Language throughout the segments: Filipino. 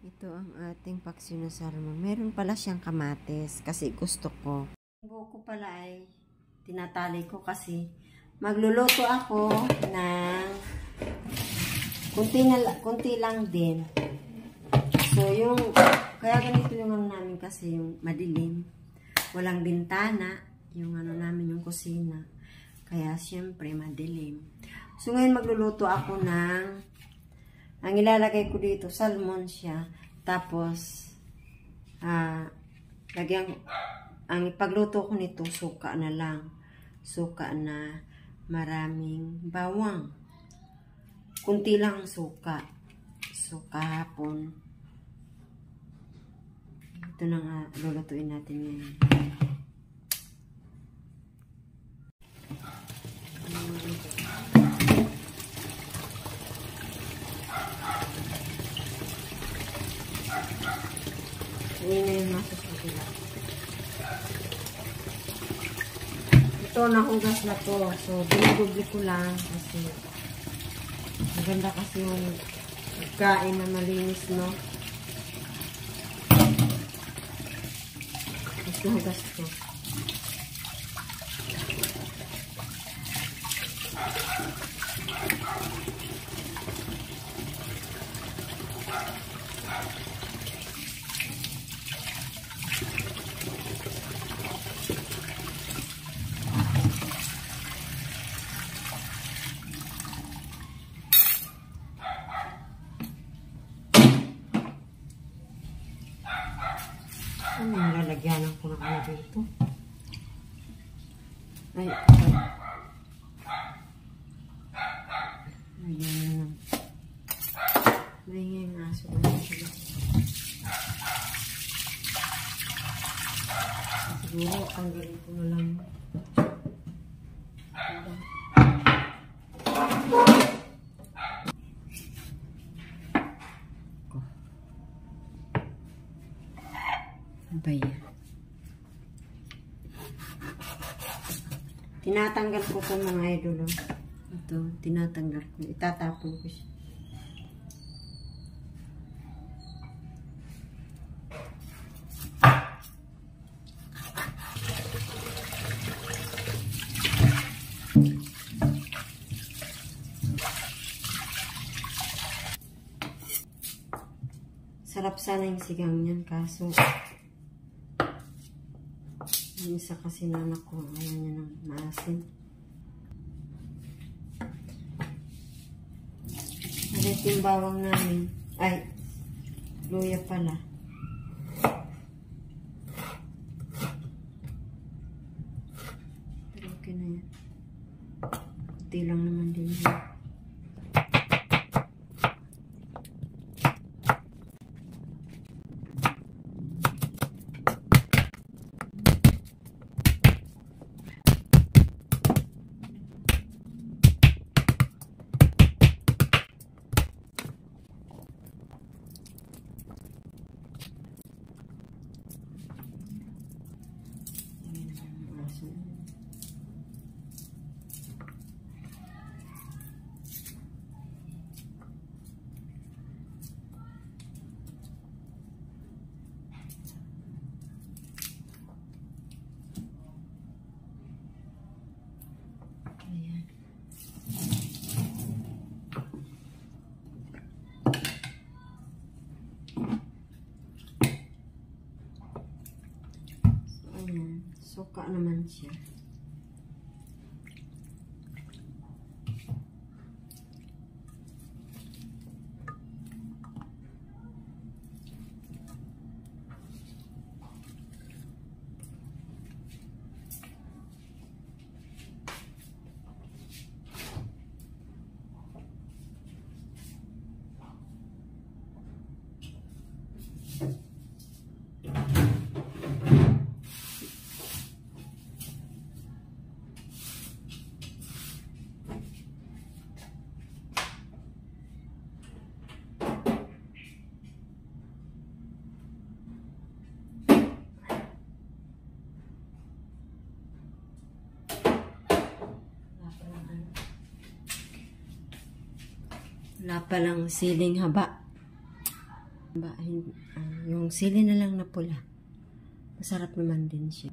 Ito ang ating paksiw na salmon. Meron pala siyang kamatis kasi gusto ko. Ang buko pala ay tinatali ko kasi magluluto ako ng kunti lang din. So kaya ganito yung ano namin kasi yung madilim. Walang bintana yung ano namin yung kusina. Kaya siyempre madilim. So ngayon magluluto ako ang ilalagay ko dito, salmon siya. Tapos, ang ipagluto ko nito, suka na lang. Suka na maraming bawang. Kunti lang ang suka. So, kahapon. Ito na nga, lulutuin natin ngayon. Ayan na yung masasagila. Ito, nahugas na to. So, dinudubli ko lang kasi maganda kasi yung pagkain na malinis, no? Tapos nahugas ko. Ano yung lalagyanan ko ng ano dito? Ay, ayan. Maingay yung aso ko na sila. Siguro, tanggalin ko na lang. Ayan. Tinatanggal ko ito mga idol. Ito, tinatanggal ko. Itatapon ko siya. Sarap sana yung sigang niyan, kaso yung isa kasi nanak ko, ayaw niya ng maasin. Alit yung bawang namin. Ay, luya pala. Pero okay na yan. Kunti lang naman din yan. Suka naman siya. Wala palang siling haba. Yung sili na lang na pula. Masarap naman din siya.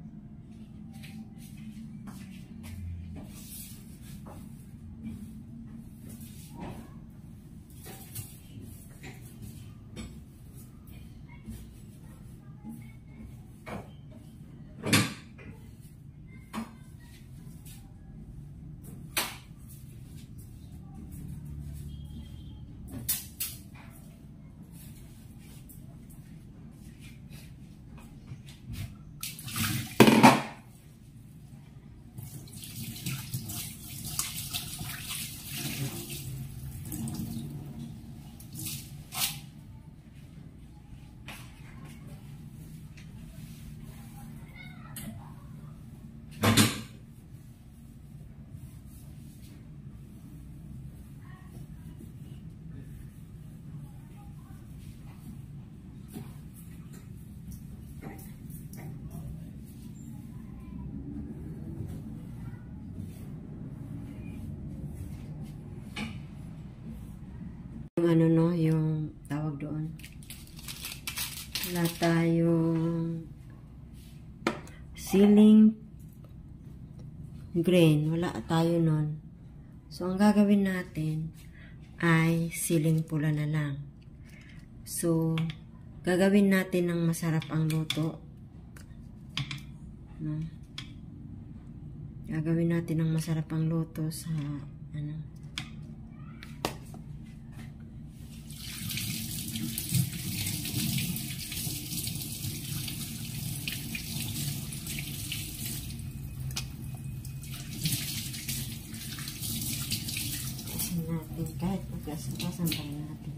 Yung ano no, yung tawag doon. Wala tayong siling green. Wala tayo nun. So, ang gagawin natin ay siling pula na lang. So, gagawin natin ng masarap ang luto. No? Gagawin natin ng masarap ang luto sa ano. Natin kahit magkasapasan pa natin.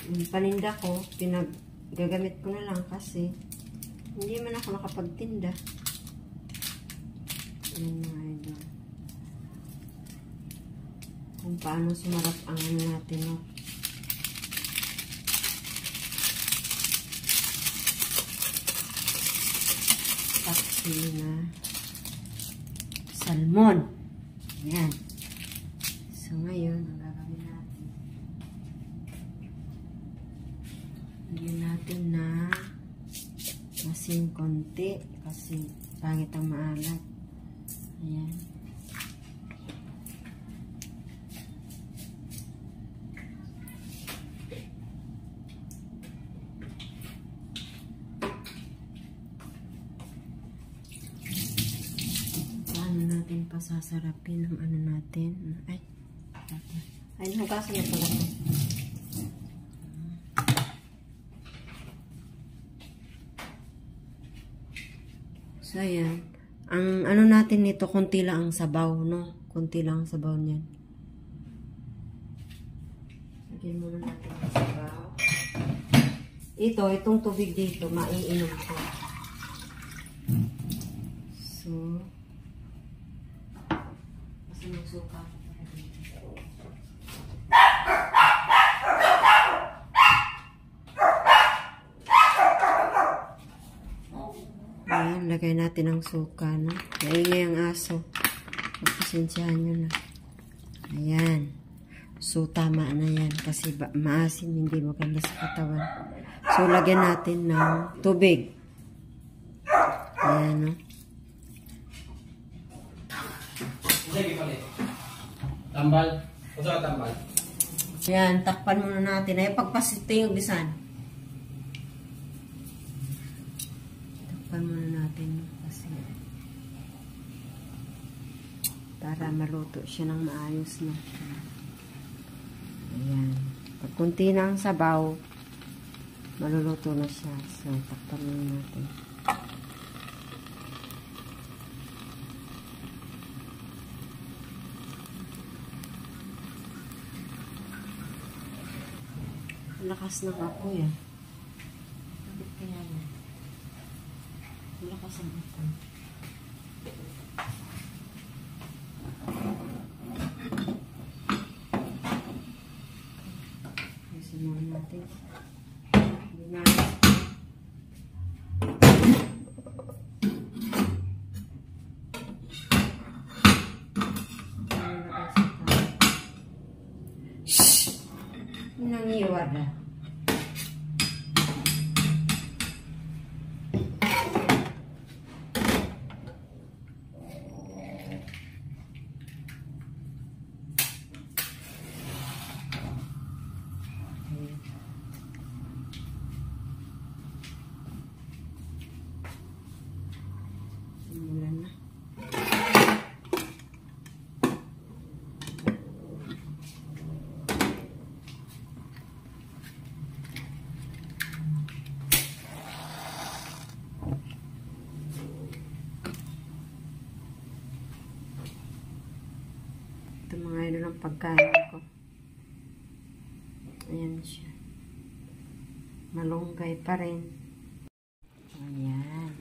Yung paninda ko, gagamit ko na lang kasi hindi man ako nakapagtinda. Ayan mga idol. Kung paano sumarap ang ano natin, no? Taksi na salmon. Ayan. So, ngayon, ang gagawin natin. Lagyan natin na asin konti kasi pangit ang maalat. Ayan. Pasasarapin ang ano natin. Ay, hugasan na pala ito. So, ayan. Ang ano natin nito, konti lang ang sabaw, no? Konti lang ang sabaw niyan. Lagyan muna natin ang sabaw. Itong tubig dito, maiinom ko. So, suka. Ayan, lagay natin ang suka, no? Naingay ang aso. Pasensyahan nyo na. Ayan. So, tama na yan. Kasi maasim, hindi maganda sa katawan. So, lagyan natin ng tubig. Ayan, no? Tambal. Gusto ka tambal? Ayan, takpan muna natin. Ay, pagpasito yung bisan. Takpan muna natin kasi para maluto siya ng maayos na. Ayan. Pag kunti na ang sabaw, maluluto na siya. So, takpan muna natin. Lakas ng apoy yan. Bakit kaya yan? Lakas ang apoy. Simulan natin. Hindi na. Nangiwala. Simulan na. Ito mga idol ang pagkain ko. Ayan siya. Malunggay pa rin. Ayan.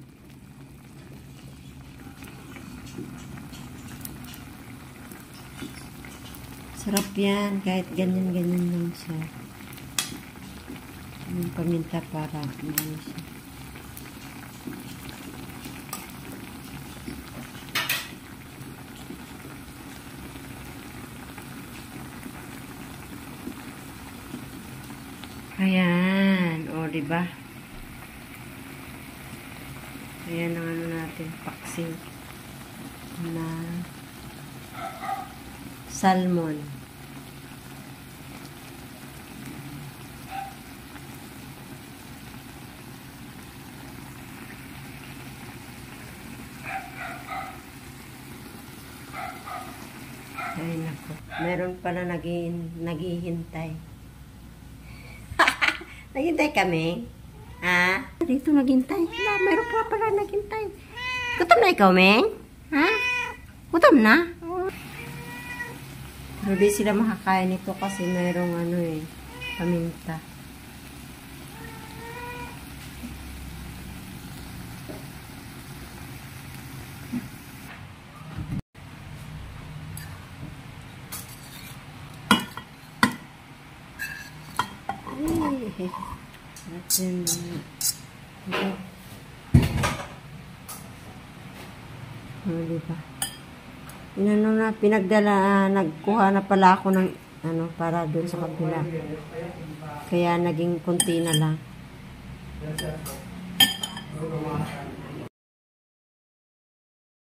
Sarap yan. Kahit ganyan-ganyan lang siya. Yung paminta para ano siya. Ayan. O, diba? Ayan ang ano natin. Paksiw. Na salmon. Ay, nako. Meron pala naghihintay. Naghintay kami? Ha? Dito naghintay. Hala, meron pa pala naghintay. Gutom na ikaw, Meng? Ha? Gutom na? Pero di sila makakain ito kasi merong ano eh, paminta. Ay, natin. Diba? Inano na, pinagdala, nagkuha na pala ako ng, ano, para doon sa kabila. Kaya naging konti na lang.